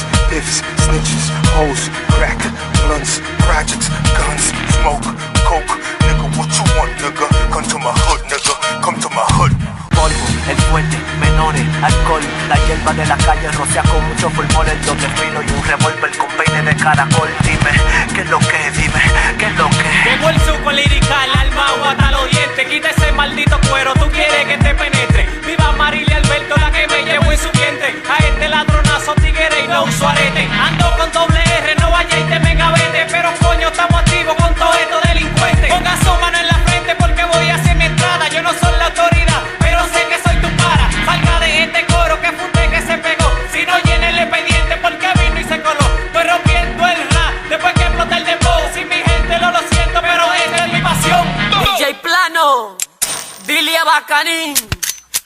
Blunts, ifs, snitches, hoes, crack, blunts, projects, guns, smoke, coke. Nigga, what you want, nigga? Come to my hood, nigga. Come to my hood. Polvo, el fuerte, menores, alcohol. La hierba de la calle rocea con mucho fulmol. El doble filo y un revólver con peine de caracol. Dime, ¿qué es lo que? Dime, ¿qué es lo que? Llegó el suco lirical, armado hasta los dientes. Quita ese maldito cuero, tú quieres que te penetre. Viva Marilia Alberto, la que me llevó en su vientre. A este ladronazo tigre y no uso arete. Ando con doble R, no vaya y te me gavete. Pero coño, estamos activos con todos estos delincuentes. Ponga su mano en la frente porque voy a hacer mi entrada. Yo no soy la autoridad, pero sé que soy tu para. Salga de este coro que funde que se pegó. Si no llena el expediente porque vino y se coló. Estoy rompiendo el rap después que explota el dembow. Si mi gente lo siento, pero esta es mi pasión. DJ Plano, dile a Bacanín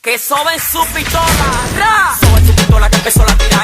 que soben su pistola. Soben su pistola que empezó la tira.